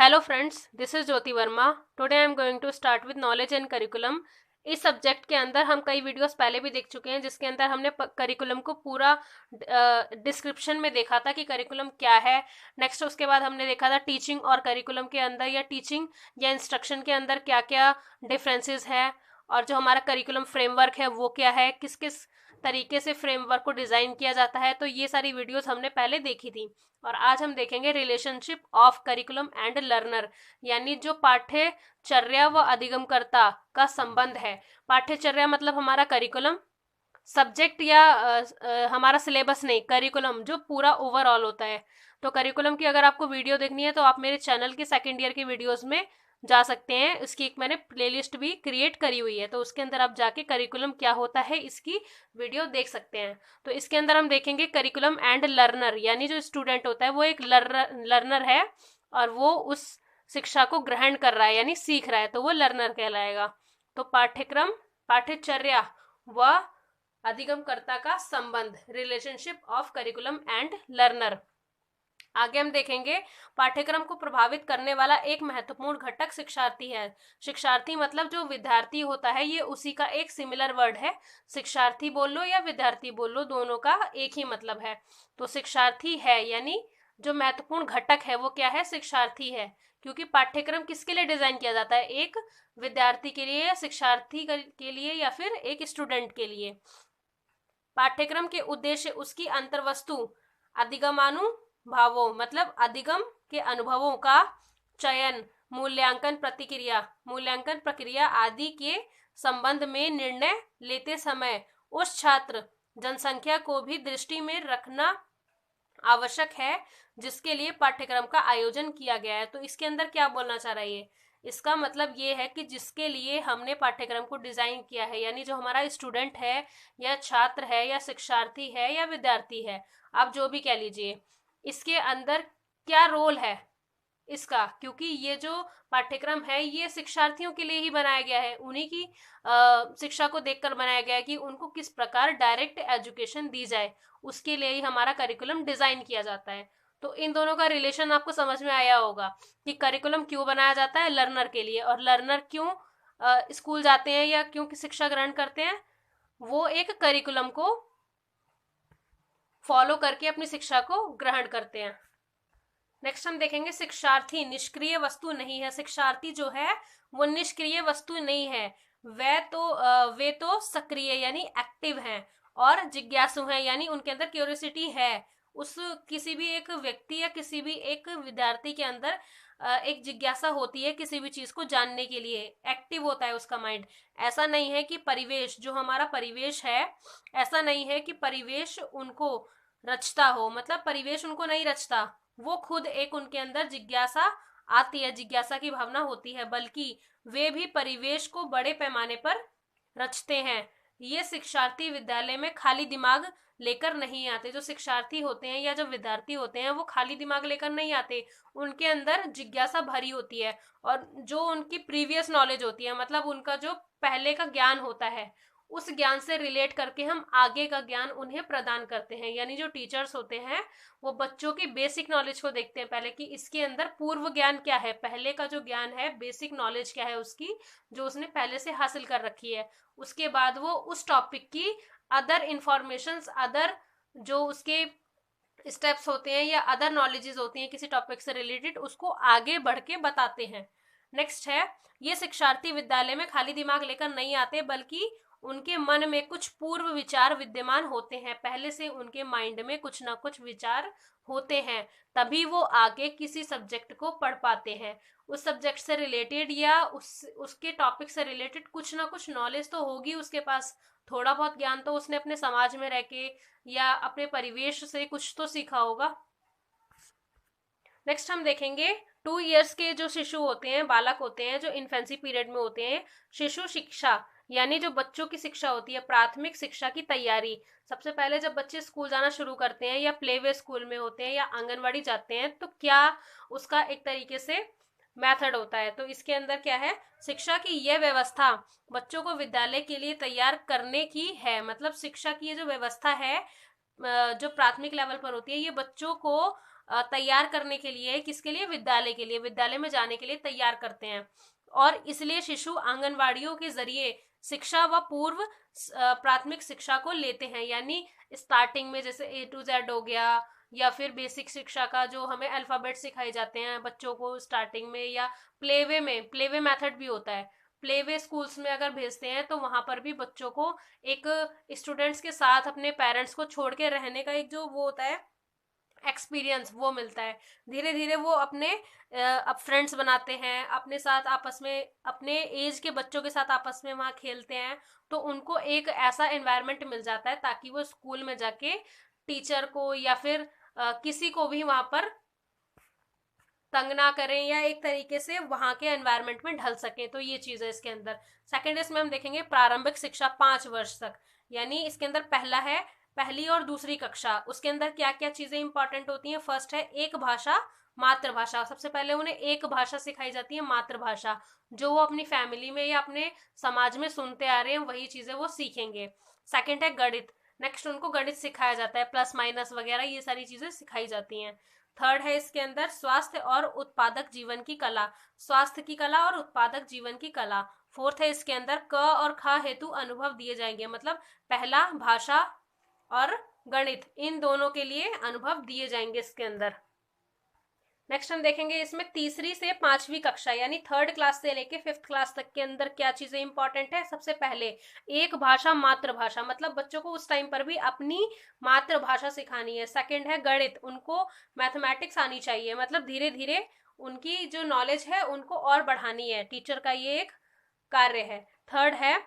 Hello friends, this is Jyoti Verma. Today I am going to start with knowledge and curriculum. इस subject के अंदर हम कई videos पहले भी देख चुके हैं जिसके अंदर हमने करिकुलम को पूरा डिस्क्रिप्शन में देखा था कि करिकुलम क्या है। नेक्स्ट उसके बाद हमने देखा था टीचिंग और करिकुलम के अंदर या टीचिंग या इंस्ट्रक्शन के अंदर क्या क्या डिफरेंसेस है, और जो हमारा करिकुलम फ्रेमवर्क है वो क्या है, किस किस तरीके से फ्रेमवर्क को डिज़ाइन किया जाता है। तो ये सारी वीडियोस हमने पहले देखी थी। और आज हम देखेंगे relationship of curriculum and learner, यानी जो पाठ्यचर्या व अधिगमकर्ता का संबंध है। पाठ्यचर्या मतलब हमारा करिकुलम, सब्जेक्ट या हमारा सिलेबस नहीं, करिकुलम जो पूरा ओवरऑल होता है। तो करिकुलम की अगर आपको वीडियो देखनी है तो आप मेरे चैनल के सेकेंड ईयर की वीडियोस में जा सकते हैं। इसकी एक मैंने प्लेलिस्ट भी क्रिएट करी हुई है, तो उसके अंदर आप जाके करिकुलम क्या होता है इसकी वीडियो देख सकते हैं। तो इसके अंदर हम देखेंगे करिकुलम एंड लर्नर, यानी जो स्टूडेंट होता है वो एक लर्नर है और वो उस शिक्षा को ग्रहण कर रहा है यानी सीख रहा है, तो वो लर्नर कहलाएगा। तो पाठ्यक्रम, पाठ्यचर्या व अधिगमकर्ता का संबंध, relationship of curriculum and learner. आगे हम देखेंगे पाठ्यक्रम को प्रभावित करने वाला एक महत्वपूर्ण घटक शिक्षार्थी है। शिक्षार्थी मतलब जो विद्यार्थी होता है, ये उसी का एक सिमिलर वर्ड है। शिक्षार्थी बोल लो या विद्यार्थी बोल लो, दोनों का एक ही मतलब है। तो शिक्षार्थी है यानी जो महत्वपूर्ण घटक है वो क्या है, शिक्षार्थी है। क्योंकि पाठ्यक्रम किसके लिए डिजाइन किया जाता है, एक विद्यार्थी के लिए या शिक्षार्थी के लिए या फिर एक स्टूडेंट के लिए। पाठ्यक्रम के उद्देश्य उसकी अंतर्वस्तु, अधिगमानुभावों मतलब अधिगम के अनुभवों का चयन, मूल्यांकन प्रक्रिया आदि के संबंध में निर्णय लेते समय उस छात्र जनसंख्या को भी दृष्टि में रखना आवश्यक है जिसके लिए पाठ्यक्रम का आयोजन किया गया है। तो इसके अंदर क्या बोलना चाह रहा है, इसका मतलब ये है कि जिसके लिए हमने पाठ्यक्रम को डिजाइन किया है, यानी जो हमारा स्टूडेंट है या छात्र है या शिक्षार्थी है या विद्यार्थी है, आप जो भी कह लीजिए, इसके अंदर क्या रोल है इसका। क्योंकि ये जो पाठ्यक्रम है ये शिक्षार्थियों के लिए ही बनाया गया है, उन्हीं की शिक्षा को देखकर बनाया गया है कि उनको किस प्रकार डायरेक्ट एजुकेशन दी जाए, उसके लिए ही हमारा करिकुलम डिजाइन किया जाता है। तो इन दोनों का रिलेशन आपको समझ में आया होगा कि करिकुलम क्यों बनाया जाता है, लर्नर के लिए, और लर्नर क्यों स्कूल जाते हैं या क्यों शिक्षा ग्रहण करते हैं, वो एक करिकुलम को फॉलो करके अपनी शिक्षा को ग्रहण करते हैं। नेक्स्ट हम देखेंगे शिक्षार्थी निष्क्रिय वस्तु नहीं है। शिक्षार्थी जो है वो निष्क्रिय वस्तु नहीं है, वे तो सक्रिय यानी एक्टिव हैं और जिज्ञासु हैं, यानी उनके अंदर क्यूरियोसिटी है। उस किसी भी एक व्यक्ति या किसी भी एक विद्यार्थी के अंदर एक जिज्ञासा होती है किसी भी चीज को जानने के लिए, एक्टिव होता है उसका माइंड। ऐसा नहीं है कि परिवेश, जो हमारा परिवेश है, ऐसा नहीं है कि परिवेश उनको रचता हो, मतलब परिवेश उनको नहीं रचता, वो खुद एक उनके अंदर जिज्ञासा आती है, जिज्ञासा की भावना होती है, बल्कि वे भी परिवेश को बड़े पैमाने पर रचते हैं। ये शिक्षार्थी विद्यालय में खाली दिमाग लेकर नहीं आते। जो शिक्षार्थी होते हैं या जो विद्यार्थी होते हैं वो खाली दिमाग लेकर नहीं आते, उनके अंदर जिज्ञासा भरी होती है, और जो उनकी प्रीवियस नॉलेज होती है, मतलब उनका जो पहले का ज्ञान होता है, उस ज्ञान से रिलेट करके हम आगे का ज्ञान उन्हें प्रदान करते हैं। यानी जो टीचर्स होते हैं वो बच्चों की बेसिक नॉलेज को देखते हैं पहले कि इसके अंदर पूर्व ज्ञान क्या है, पहले का जो ज्ञान है, बेसिक नॉलेज क्या है उसकी, जो उसने पहले से हासिल कर रखी है। उसके बाद वो उस टॉपिक की अदर इंफॉर्मेशंस, अदर जो उसके स्टेप्स होते हैं या अदर नॉलेजेस होती हैं किसी टॉपिक से रिलेटेड, उसको आगे बढ़ के बताते हैं। नेक्स्ट है, ये शिक्षार्थी विद्यालय में खाली दिमाग लेकर नहीं आते, बल्कि उनके मन में कुछ पूर्व विचार विद्यमान होते हैं, पहले से उनके माइंड में कुछ ना कुछ विचार होते हैं, तभी वो आगे किसी सब्जेक्ट को पढ़ पाते हैं। उस सब्जेक्ट से रिलेटेड या उसके टॉपिक से रिलेटेड कुछ ना कुछ नॉलेज तो होगी उसके पास, थोड़ा बहुत ज्ञान तो उसने अपने समाज में रह के या अपने परिवेश से कुछ तो सीखा होगा। नेक्स्ट हम देखेंगे 2 इयर्स के जो शिशु होते हैं, बालक होते हैं, जो इन्फेंसी पीरियड में होते हैं, शिशु शिक्षा यानी जो बच्चों की शिक्षा होती है, प्राथमिक शिक्षा की तैयारी। सबसे पहले जब बच्चे स्कूल जाना शुरू करते हैं या प्ले वे स्कूल में होते हैं या आंगनवाड़ी जाते हैं, तो क्या उसका एक तरीके से मेथड होता है। तो इसके अंदर क्या है, शिक्षा की यह व्यवस्था बच्चों को विद्यालय के लिए तैयार करने की है। मतलब शिक्षा की ये जो व्यवस्था है जो प्राथमिक लेवल पर होती है, ये बच्चों को तैयार करने के लिए, किसके लिए, विद्यालय के लिए, विद्यालय में जाने के लिए तैयार करते हैं। और इसलिए शिशु आंगनवाड़ियों के जरिए शिक्षा व पूर्व प्राथमिक शिक्षा को लेते हैं, यानी स्टार्टिंग में जैसे A to Z हो गया, या फिर बेसिक शिक्षा का जो हमें अल्फाबेट सिखाए जाते हैं बच्चों को स्टार्टिंग में, या प्लेवे में, प्लेवे मेथड भी होता है, प्लेवे स्कूल्स में अगर भेजते हैं तो वहां पर भी बच्चों को एक स्टूडेंट्स के साथ अपने पेरेंट्स को छोड़ के रहने का एक जो वो होता है एक्सपीरियंस, वो मिलता है। धीरे धीरे वो अपने अब फ्रेंड्स बनाते हैं, अपने साथ आपस में, अपने एज के बच्चों के साथ आपस में वहाँ खेलते हैं, तो उनको एक ऐसा एनवायरनमेंट मिल जाता है ताकि वो स्कूल में जाके टीचर को या फिर किसी को भी वहां पर तंग ना करें, या एक तरीके से वहां के एनवायरनमेंट में ढल सके। तो ये चीज है इसके अंदर। सेकेंड इसमें हम देखेंगे प्रारंभिक शिक्षा 5 वर्ष तक, यानी इसके अंदर पहला है पहली और दूसरी कक्षा, उसके अंदर क्या क्या चीजें इंपॉर्टेंट होती हैं। फर्स्ट है एक भाषा मातृभाषा, सबसे पहले उन्हें एक भाषा सिखाई जाती है मातृभाषा, जो वो अपनी फैमिली में या अपने समाज में सुनते आ रहे हैं वही चीजें वो सीखेंगे। सेकेंड है गणित, नेक्स्ट उनको गणित सिखाया जाता है, प्लस माइनस वगैरह ये सारी चीजें सिखाई जाती हैं। थर्ड है इसके अंदर स्वास्थ्य और उत्पादक जीवन की कला, स्वास्थ्य की कला और उत्पादक जीवन की कला। फोर्थ है इसके अंदर क और ख हेतु अनुभव दिए जाएंगे, मतलब पहला भाषा और गणित, इन दोनों के लिए अनुभव दिए जाएंगे इसके अंदर। नेक्स्ट हम देखेंगे इसमें तीसरी से 5वीं कक्षा यानी 3rd क्लास से लेके 5th क्लास तक के अंदर क्या चीजें इंपॉर्टेंट है। सबसे पहले एक भाषा मातृभाषा, मतलब बच्चों को उस टाइम पर भी अपनी मातृभाषा सिखानी है। सेकंड है गणित, उनको मैथमेटिक्स आनी चाहिए, मतलब धीरे धीरे उनकी जो नॉलेज है उनको और बढ़ानी है, टीचर का ये एक कार्य है। थर्ड है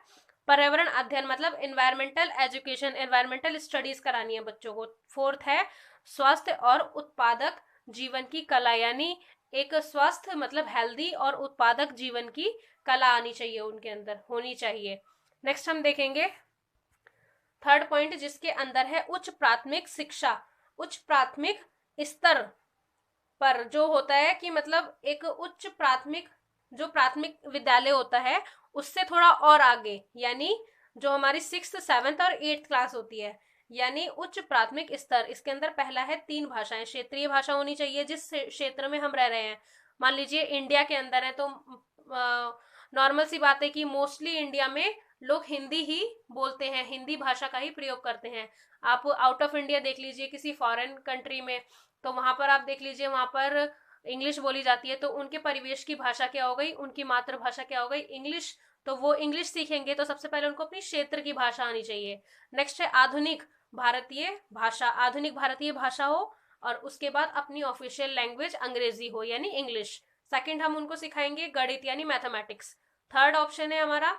पर्यावरण अध्ययन, मतलब एनवायरमेंटल एजुकेशन, एनवायरमेंटल स्टडीज करानी है बच्चों को। फोर्थ है स्वास्थ्य और उत्पादक जीवन की कला, यानी एक स्वस्थ मतलब हेल्दी और उत्पादक जीवन की कला आनी चाहिए, उनके अंदर होनी चाहिए। नेक्स्ट हम देखेंगे थर्ड पॉइंट जिसके अंदर है उच्च प्राथमिक शिक्षा। उच्च प्राथमिक स्तर पर जो होता है कि मतलब एक उच्च प्राथमिक जो प्राथमिक विद्यालय होता है उससे थोड़ा और आगे, यानी जो हमारी 6th 7th और 8th क्लास होती है, यानी उच्च प्राथमिक स्तर। इसके अंदर पहला है 3 भाषाएं, क्षेत्रीय भाषा होनी चाहिए जिस क्षेत्र में हम रह रहे हैं। मान लीजिए इंडिया के अंदर है तो नॉर्मल सी बात है कि मोस्टली इंडिया में लोग हिंदी ही बोलते हैं, हिंदी भाषा का ही प्रयोग करते हैं। आप आउट ऑफ इंडिया देख लीजिए किसी फॉरेन कंट्री में, तो वहां पर आप देख लीजिए वहां पर इंग्लिश बोली जाती है, तो उनके परिवेश की भाषा क्या हो गई, उनकी मातृभाषा क्या हो गई, इंग्लिश। तो वो इंग्लिश सीखेंगे तो सबसे पहले उनको अपनी क्षेत्र की भाषा आनी चाहिए। नेक्स्ट है आधुनिक भारतीय भाषा, आधुनिक भारतीय भाषा हो और उसके बाद अपनी ऑफिशियल लैंग्वेज अंग्रेजी हो यानी इंग्लिश। सेकंड हम उनको सिखाएंगे गणित यानी मैथमेटिक्स। थर्ड ऑप्शन है हमारा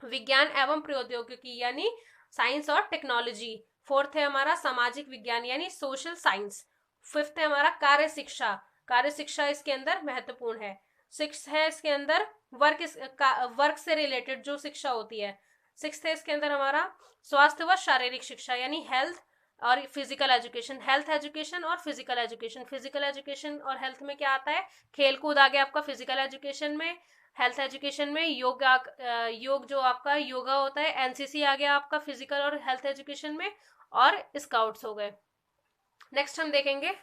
विज्ञान एवं प्रौद्योगिकी यानी साइंस और टेक्नोलॉजी। फोर्थ है हमारा सामाजिक विज्ञान यानी सोशल साइंस। फिफ्थ है हमारा कार्य शिक्षा, कार्य शिक्षा इसके अंदर महत्वपूर्ण है। सिक्स्थ है इसके अंदर वर्क से रिलेटेड जो शिक्षा होती है। सिक्स्थ है इसके अंदर हमारा स्वास्थ्य व शारीरिक शिक्षा यानी हेल्थ और फिजिकल एजुकेशन, हेल्थ एजुकेशन और फिजिकल एजुकेशन। फिजिकल एजुकेशन और हेल्थ में क्या आता है, खेल कूद आ गया आपका फिजिकल एजुकेशन में। हेल्थ एजुकेशन में योग जो आपका योगा होता है, एनसीसी आ गया आपका फिजिकल और हेल्थ एजुकेशन में, और स्काउट्स हो गए। नेक्स्ट हम देखेंगे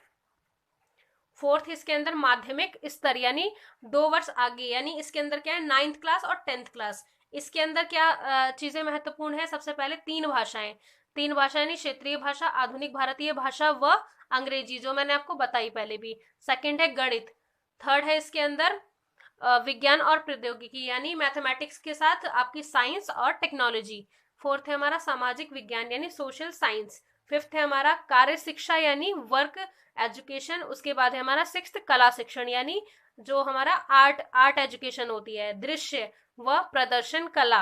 फोर्थ इसके अंदर माध्यमिक स्तर यानी 2 वर्ष आगे, यानी इसके अंदर क्या है 9th क्लास और 10th क्लास। इसके अंदर क्या चीजें महत्वपूर्ण है, सबसे पहले 3 भाषाएं, 3 भाषा यानी क्षेत्रीय भाषा, आधुनिक भारतीय भाषा व अंग्रेजी, जो मैंने आपको बताई पहले भी। सेकंड है गणित। थर्ड है इसके अंदर विज्ञान और प्रौद्योगिकी यानी मैथमेटिक्स के साथ आपकी साइंस और टेक्नोलॉजी। फोर्थ है हमारा सामाजिक विज्ञान यानी सोशल साइंस। फिफ्थ है हमारा कार्य शिक्षा यानी वर्क एजुकेशन। उसके बाद है हमारा सिक्स्थ कला शिक्षण यानी जो हमारा आर्ट एजुकेशन होती है, दृश्य व प्रदर्शन कला।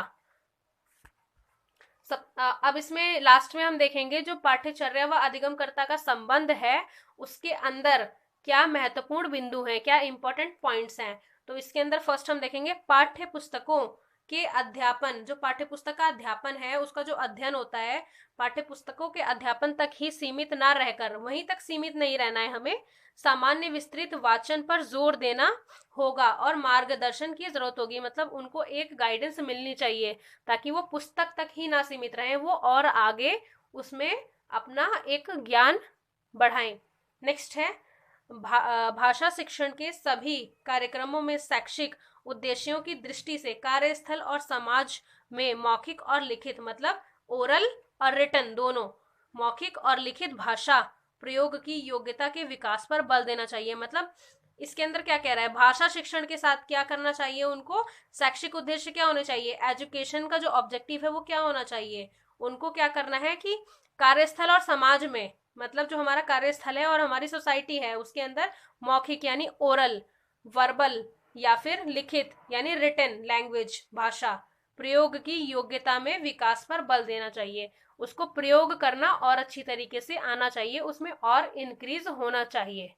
अब इसमें लास्ट में हम देखेंगे जो पाठ्यचर्या व अधिगमकर्ता का संबंध है उसके अंदर क्या महत्वपूर्ण बिंदु हैं, क्या इंपॉर्टेंट पॉइंट्स हैं। तो इसके अंदर फर्स्ट हम देखेंगे पाठ्य पुस्तकों के अध्यापन, जो पाठ्य पुस्तक का अध्यापन है उसका जो अध्ययन होता है, पाठ्य पुस्तकों के अध्यापन तक ही सीमित ना रहकर वहीं तक सीमित नहीं रहना है, हमें सामान्य विस्तृत वाचन पर जोर देना होगा और मार्गदर्शन की जरूरत होगी, मतलब उनको एक गाइडेंस मिलनी चाहिए ताकि वो पुस्तक तक ही ना सीमित रहें, वो और आगे उसमें अपना एक ज्ञान बढ़ाएं। नेक्स्ट है भाषा शिक्षण के सभी कार्यक्रमों में शैक्षिक उद्देश्यों की दृष्टि से कार्यस्थल और समाज में मौखिक और लिखित, मतलब ओरल और रिटन दोनों, मौखिक और लिखित भाषा प्रयोग की योग्यता के विकास पर बल देना चाहिए। मतलब इसके अंदर क्या कह रहा है, भाषा शिक्षण के साथ क्या करना चाहिए उनको, शैक्षिक उद्देश्य क्या होने चाहिए, एजुकेशन का जो ऑब्जेक्टिव है वो क्या होना चाहिए, उनको क्या करना है कि कार्यस्थल और समाज में, मतलब जो हमारा कार्यस्थल है और हमारी सोसाइटी है उसके अंदर मौखिक यानी ओरल, वर्बल या फिर लिखित यानी रिटन लैंग्वेज भाषा प्रयोग की योग्यता में विकास पर बल देना चाहिए। उसको प्रयोग करना और अच्छी तरीके से आना चाहिए, उसमें और इंक्रीज होना चाहिए।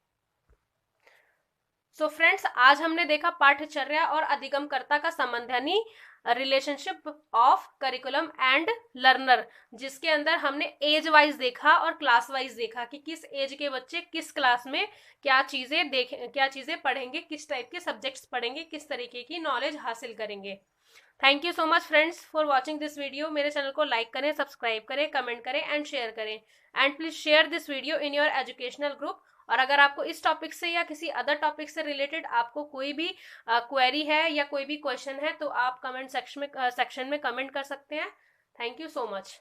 सो फ्रेंड्स, आज हमने देखा पाठ्यचर्या और अधिगमकर्ता का संबंध यानी relationship of curriculum and learner, जिसके अंदर हमने एज वाइज देखा और क्लास वाइज देखा कि किस एज के बच्चे किस क्लास में क्या चीजें पढ़ेंगे, किस टाइप के सब्जेक्ट्स पढ़ेंगे, किस तरीके की नॉलेज हासिल करेंगे। Thank you so much friends for watching this video. मेरे चैनल को लाइक करें, सब्सक्राइब करें, कमेंट करें एंड शेयर करें, and please share this video in your educational group. और अगर आपको इस टॉपिक से या किसी अदर टॉपिक से रिलेटेड आपको कोई भी क्वेरी है या कोई भी क्वेश्चन है तो आप कमेंट सेक्शन में कमेंट कर सकते हैं। Thank you so much.